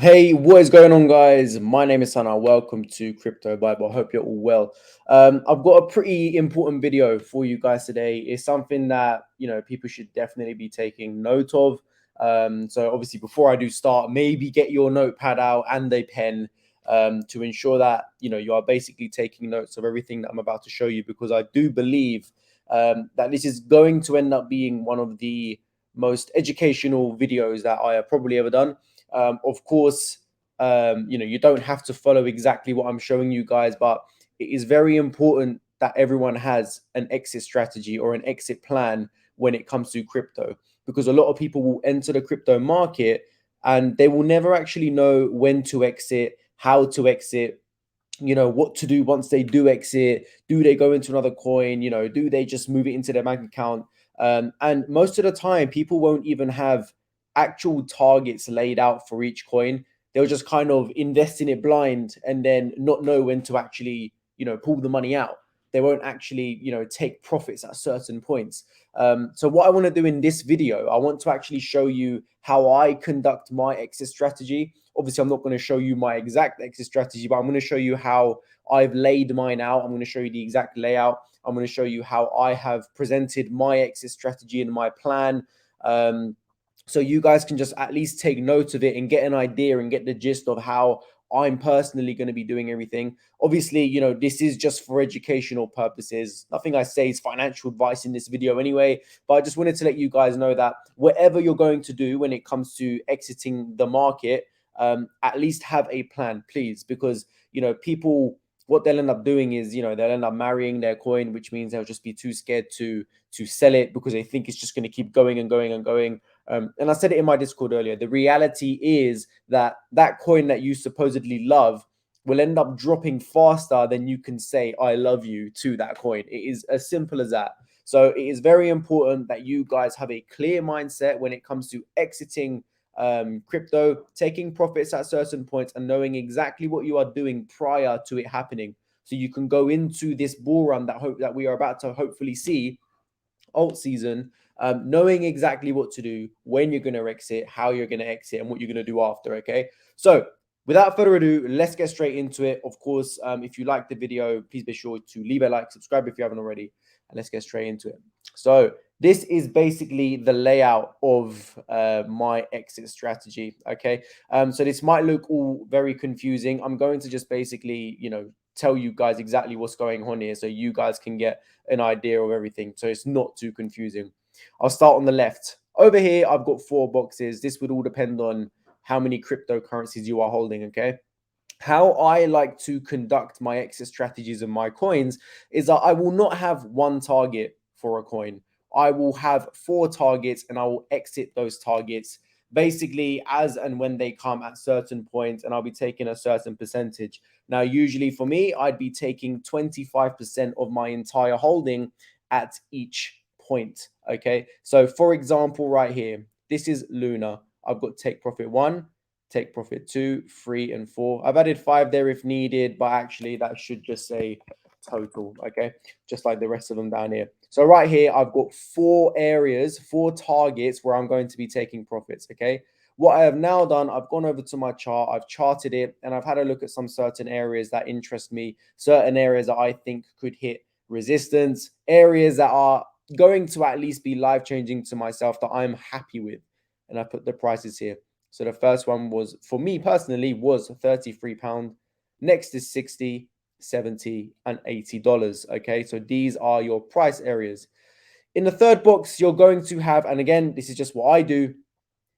Hey, what is going on, guys? My name is Sana. Welcome to Crypto Bible. I hope you're all well. I've got a pretty important video for you guys today. It's something that people should definitely be taking note of. So obviously, before I do start, maybe get your notepad out and a pen to ensure that you are basically taking notes of everything that I'm about to show you, because I do believe that this is going to end up being one of the most educational videos that I have probably ever done. Of course, you don't have to follow exactly what I'm showing you guys, but it is very important that everyone has an exit strategy or an exit plan when it comes to crypto, because a lot of people will enter the crypto market and they will never actually know when to exit, how to exit, what to do once they do exit. Do they go into another coin? Do they just move it into their bank account? And most of the time people won't even have actual targets laid out for each coin. They'll just kind of invest in it blind and then not know when to actually pull the money out. They won't actually take profits at certain points. So what I want to do in this video, I want to actually show you how I conduct my exit strategy. Obviously, I'm not going to show you my exact exit strategy, but I'm going to show you how I've laid mine out. I'm going to show you the exact layout. I'm going to show you how I have presented my exit strategy and my plan. So you guys can just at least take note of it and get an idea and get the gist of how I'm personally going to be doing everything. Obviously, this is just for educational purposes. Nothing I say is financial advice in this video anyway, but I just wanted to let you guys know that whatever you're going to do when it comes to exiting the market, at least have a plan, please, because people, what they'll end up doing is they'll end up marrying their coin, which means they'll just be too scared to sell it because they think it's just going to keep going and going and going. And I said it in my Discord earlier. The reality is that that coin that you supposedly love will end up dropping faster than you can say "I love you" to that coin. It is as simple as that. So it is very important that you guys have a clear mindset when it comes to exiting crypto, taking profits at certain points, and knowing exactly what you are doing prior to it happening. So you can go into this bull run that we are about to hopefully see, alt season, knowing exactly what to do, when you're going to exit, how you're going to exit, and what you're going to do after. Okay. So without further ado, let's get straight into it. Of course, if you like the video, please be sure to leave a like, subscribe if you haven't already, and let's get straight into it. So this is basically the layout of my exit strategy. Okay. So this might look all very confusing. I'm going to just basically, tell you guys exactly what's going on here so you guys can get an idea of everything, so it's not too confusing. I'll start on the left. Over here, I've got 4 boxes. This would all depend on how many cryptocurrencies you are holding, okay? How I like to conduct my exit strategies and my coins is that I will not have one target for a coin. I will have 4 targets and I will exit those targets basically as and when they come at certain points, and I'll be taking a certain percentage. Now, usually for me, I'd be taking 25% of my entire holding at each point. Okay. So, for example, right here, this is Luna. I've got take profit 1, take profit 2, 3, and 4. I've added 5 there if needed, but actually that should just say total, okay? Just like the rest of them down here. So right here, I've got 4 areas, 4 targets where I'm going to be taking profits, okay? What I have now done, I've gone over to my chart, I've charted it, and I've had a look at some certain areas that interest me, certain areas that I think could hit resistance, areas that are going to at least be life changing to myself that I'm happy with. And I put the prices here. So the first one was, for me personally, was £33. Next is 60, 70, and $80. Okay, so these are your price areas. In the third box, you're going to have, and again, this is just what I do,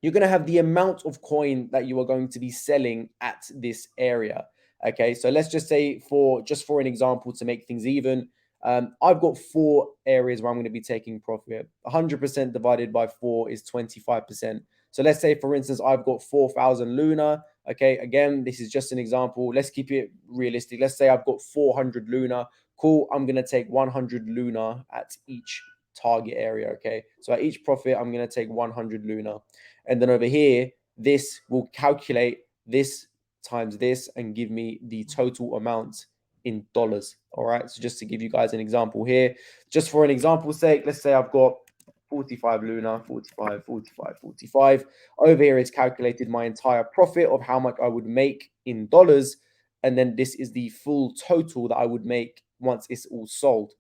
you're going to have the amount of coin that you are going to be selling at this area. Okay, so let's just say, for an example, to make things even, I've got 4 areas where I'm going to be taking profit. 100% divided by 4 is 25%. So let's say, for instance, I've got 4,000 Luna. Okay, again, this is just an example. Let's keep it realistic. Let's say I've got 400 Luna. Cool. I'm going to take 100 Luna at each target area. Okay, so at each profit, I'm going to take 100 Luna. And then over here, this will calculate this times this and give me the total amount in dollars. All right. So just to give you guys an example here, just for an example's sake, let's say I've got 45 Luna, 45, 45, 45. Over here is calculated my entire profit of how much I would make in dollars. And then this is the full total that I would make once it's all sold.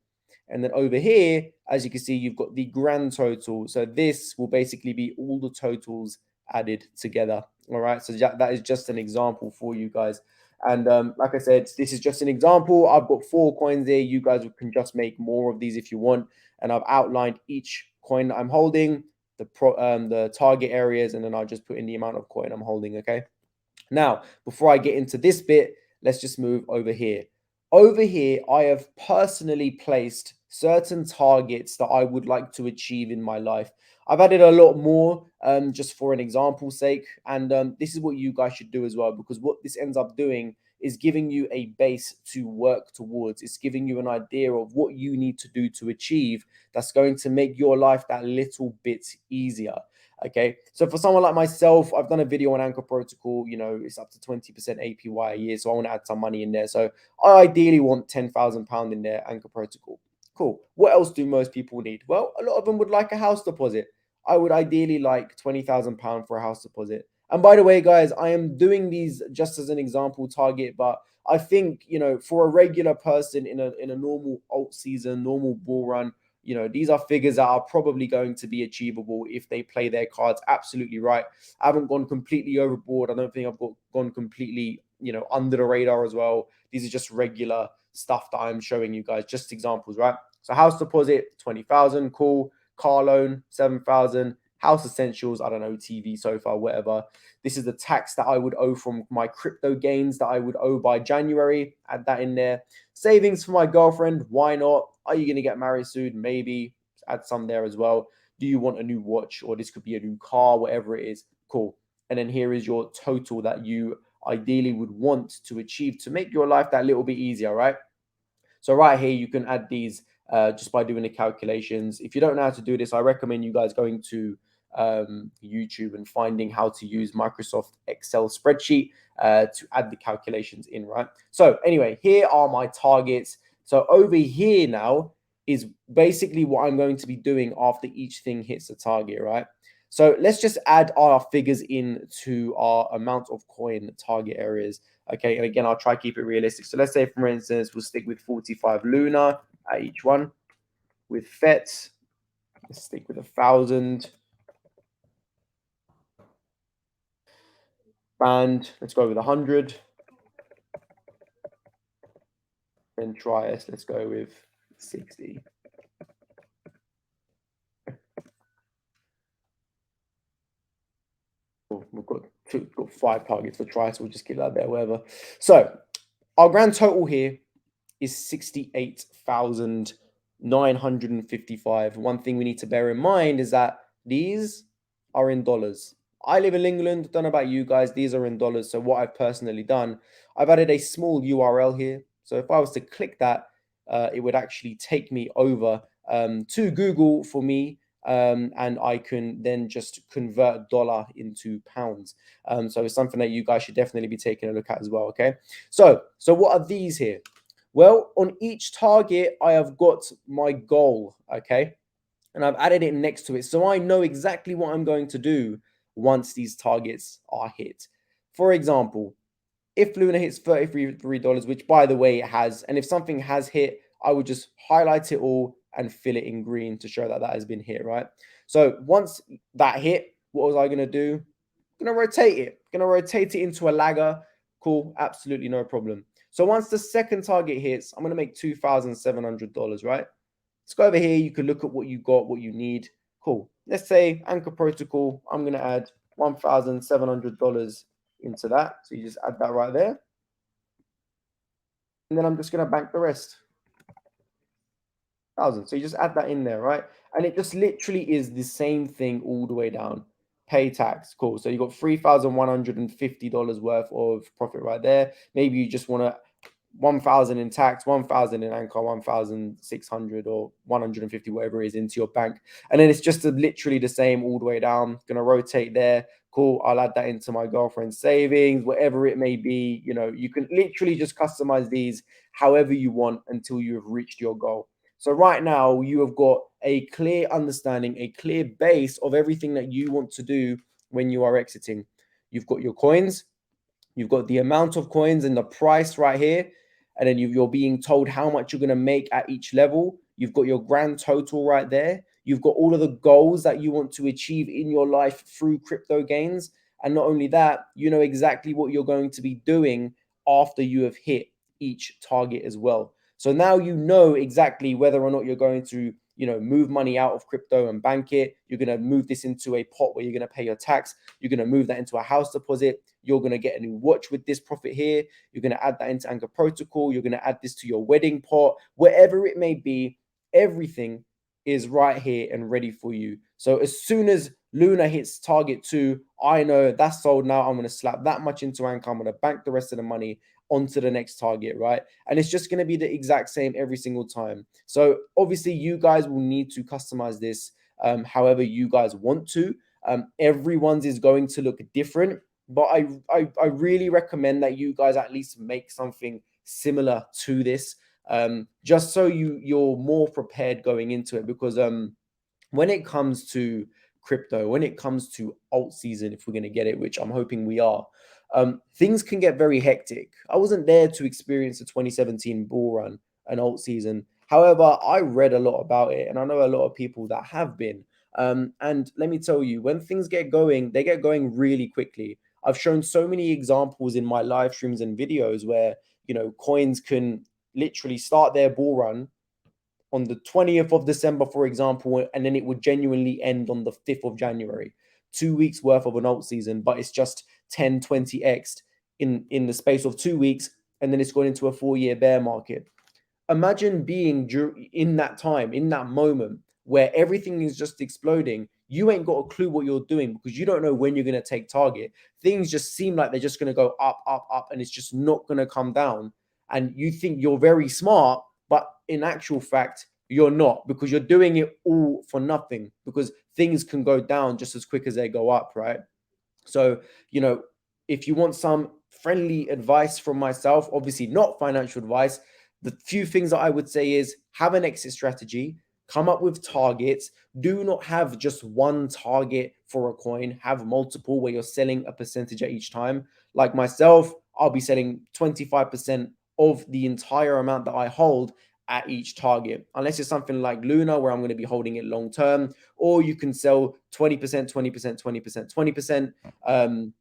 And then over here, as you can see, you've got the grand total. So this will basically be all the totals added together. All right. So that is just an example for you guys. And like I said, this is just an example. I've got 4 coins there. You guys can just make more of these if you want. And I've outlined each coin that I'm holding, the target areas, and then I'll just put in the amount of coin I'm holding. Okay. Now, before I get into this bit, let's just move over here. Over here, I have personally placed certain targets that I would like to achieve in my life. I've added a lot more just for an example's sake. And this is what you guys should do as well, because what this ends up doing is giving you a base to work towards. It's giving you an idea of what you need to do to achieve that's going to make your life that little bit easier. Okay, so for someone like myself, I've done a video on Anchor Protocol. You know, it's up to 20% APY a year, so I want to add some money in there. So I ideally want £10,000 in there, Anchor Protocol. Cool. What else do most people need? Well, a lot of them would like a house deposit. I would ideally like £20,000 for a house deposit. And by the way, guys, I am doing these just as an example target, but I think, you know, for a regular person in a normal alt season, normal bull run, you know, these are figures that are probably going to be achievable if they play their cards absolutely right. I haven't gone completely overboard. I don't think I've gone completely, you know, under the radar as well. These are just regular stuff that I'm showing you guys, just examples, right? So house deposit, 20,000, cool. Car loan, 7,000. House essentials, I don't know, TV, sofa, whatever. This is the tax that I would owe from my crypto gains that I would owe by January. Add that in there. Savings for my girlfriend, why not? Are you going to get married soon? Maybe. Add some there as well. Do you want a new watch, or this could be a new car, whatever it is? Cool. And then here is your total that you ideally would want to achieve to make your life that little bit easier, right? So right here, you can add these just by doing the calculations. If you don't know how to do this, I recommend you guys going to YouTube and finding how to use Microsoft Excel spreadsheet to add the calculations in, right? So anyway, here are my targets. So over here now is basically what I'm going to be doing after each thing hits the target, right? So let's just add our figures in to our amount of coin target areas. Okay, and again, I'll try to keep it realistic. So let's say, for instance, we'll stick with 45 Luna at each one. With FET, let's stick with 1,000. Band, let's go with 100. Then Trias, let's go with 60. We've got 5 targets for Trias. We'll just keep that there, whatever. So our grand total here is 68,955. One thing we need to bear in mind is that these are in dollars. I live in England. Don't know about you guys. These are in dollars. So what I've personally done, I've added a small URL here. So if I was to click that, it would actually take me over to Google for me. And I can then just convert dollar into pounds. So it's something that you guys should definitely be taking a look at as well. Okay. So what are these here? Well, on each target, I have got my goal, okay? And I've added it next to it. So I know exactly what I'm going to do once these targets are hit. For example, if Luna hits $33, which by the way it has, and if something has hit, I would just highlight it all and fill it in green to show that that has been hit, right? So once that hit, what was I going to do? I'm going to rotate it. I'm going to rotate it into a lagger. Cool, absolutely no problem. So once the second target hits, I'm going to make $2,700, right? Let's go over here. You can look at what you got, what you need. Cool. Let's say Anchor Protocol. I'm going to add $1,700 into that. So you just add that right there. And then I'm just going to bank the rest. 1,000. So you just add that in there, right? And it just literally is the same thing all the way down. Pay tax. Cool. So you got $3,150 worth of profit right there. Maybe you just want to 1,000 in tax, 1,000 in Anchor, 1,600 or 150, whatever it is, into your bank. And then it's just literally the same all the way down. Going to rotate there. Cool. I'll add that into my girlfriend's savings, whatever it may be. You know, you can literally just customize these however you want until you've reached your goal. So right now you have got a clear understanding, a clear base of everything that you want to do when you are exiting. You've got your coins, you've got the amount of coins and the price right here. And then you're being told how much you're going to make at each level. You've got your grand total right there. You've got all of the goals that you want to achieve in your life through crypto gains. And not only that, you know exactly what you're going to be doing after you have hit each target as well. So now you know exactly whether or not you're going to, move money out of crypto and bank it. You're going to move this into a pot where you're going to pay your tax. You're going to move that into a house deposit. You're going to get a new watch with this profit here. You're going to add that into Anchor Protocol. You're going to add this to your wedding pot, whatever it may be. Everything is right here and ready for you. So as soon as Luna hits target 2, I know that's sold now. I'm going to slap that much into Anchor. I'm going to bank the rest of the money onto the next target, right? And it's just going to be the exact same every single time. So obviously you guys will need to customize this however you guys want to. Everyone's is going to look different, but I really recommend that you guys at least make something similar to this, just so you're more prepared going into it. Because when it comes to crypto, when it comes to alt season, if we're going to get it, which I'm hoping we are, things can get very hectic. I wasn't there to experience the 2017 bull run and alt season. However, I read a lot about it, and I know a lot of people that have been. And let me tell you, when things get going, they get going really quickly. I've shown so many examples in my live streams and videos where, coins can literally start their bull run on the 20th of December, for example, and then it would genuinely end on the 5th of January. 2 weeks worth of an alt season, but it's just 10, 20x in the space of 2 weeks, and then it's gone into a 4-year bear market. Imagine being in that time, in that moment where everything is just exploding. You ain't got a clue what you're doing because you don't know when you're going to take target. Things just seem like they're just going to go up, up, up, and it's just not going to come down. And you think you're very smart, but in actual fact, you're not, because you're doing it all for nothing, because things can go down just as quick as they go up, right? So, if you want some friendly advice from myself, obviously not financial advice, the few things that I would say is have an exit strategy, come up with targets. Do not have just one target for a coin, have multiple where you're selling a percentage at each time. Like myself, I'll be selling 25% of the entire amount that I hold at each target, unless it's something like Luna where I'm going to be holding it long term, or you can sell 20%, 20%, 20%, 20%. And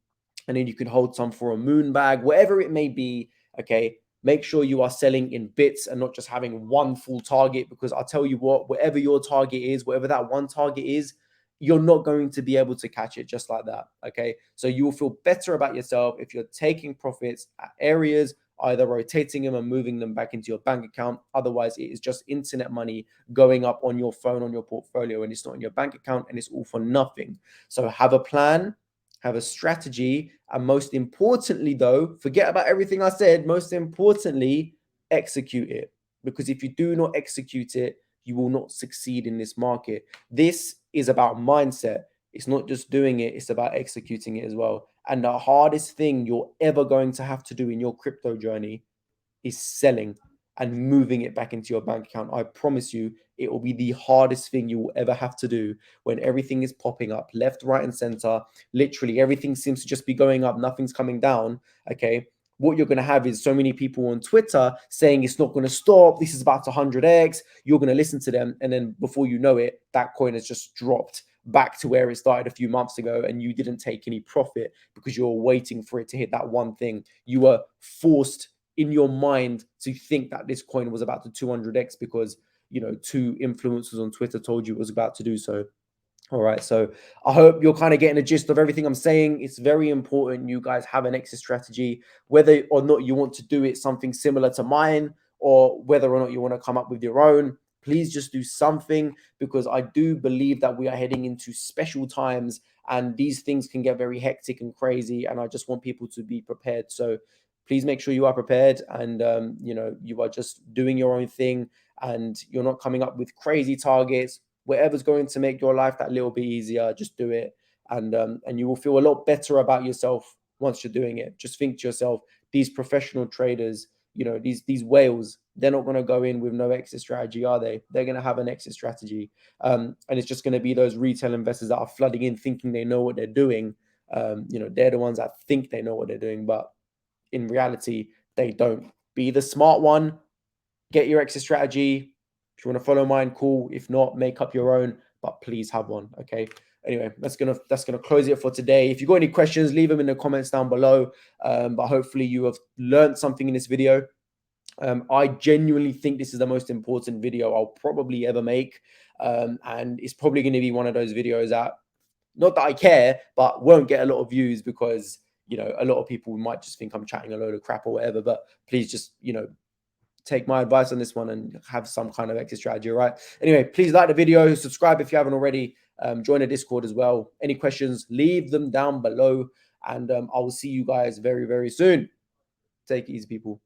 then you can hold some for a moon bag, whatever it may be. Okay, make sure you are selling in bits and not just having one full target, because I'll tell you what, whatever your target is, whatever that one target is, you're not going to be able to catch it just like that. Okay, so you will feel better about yourself if you're taking profits at areas, either rotating them and moving them back into your bank account. Otherwise, it is just internet money going up on your phone, on your portfolio, and it's not in your bank account, and it's all for nothing. So have a plan, have a strategy, and most importantly, though, forget about everything I said. Most importantly, execute it. Because if you do not execute it, you will not succeed in this market. This is about mindset. It's not just doing it, it's about executing it as well. And the hardest thing you're ever going to have to do in your crypto journey is selling and moving it back into your bank account. I promise you, it will be the hardest thing you will ever have to do when everything is popping up left, right, and center. Literally, everything seems to just be going up, nothing's coming down. Okay. What you're going to have is so many people on Twitter saying it's not going to stop. This is about to 100x. You're going to listen to them. And then before you know it, that coin has just dropped back to where it started a few months ago, and you didn't take any profit because you were waiting for it to hit that one thing. You were forced in your mind to think that this coin was about to 200x because, two influencers on Twitter told you it was about to do so. All right. So I hope you're kind of getting a gist of everything I'm saying. It's very important you guys have an exit strategy, whether or not you want to do it something similar to mine, or whether or not you want to come up with your own. Please just do something, because I do believe that we are heading into special times and these things can get very hectic and crazy. And I just want people to be prepared. So please make sure you are prepared, and you are just doing your own thing, and you're not coming up with crazy targets. Whatever's going to make your life that little bit easier, just do it. And you will feel a lot better about yourself once you're doing it. Just think to yourself, these professional traders, you know, these whales, they're not going to go in with no exit strategy, are they? They're going to have an exit strategy. And it's just going to be those retail investors that are flooding in thinking they know what they're doing. You know, they're the ones that think they know what they're doing, but in reality, they don't. Be the smart one, get your exit strategy. If you want to follow mine, cool. If not, make up your own, but please have one. Okay. Anyway, that's gonna close it for today. If you got any questions, leave them in the comments down below. But hopefully you have learned something in this video. I genuinely think this is the most important video I'll probably ever make. And it's probably going to be one of those videos that, not that I care, but won't get a lot of views because, you know, a lot of people might just think I'm chatting a load of crap or whatever. But please just, you know, take my advice on this one and have some kind of exit strategy. All right. Anyway, please like the video, subscribe if you haven't already, join the Discord as well. Any questions, leave them down below. And I will see you guys very, very soon. Take it easy, people.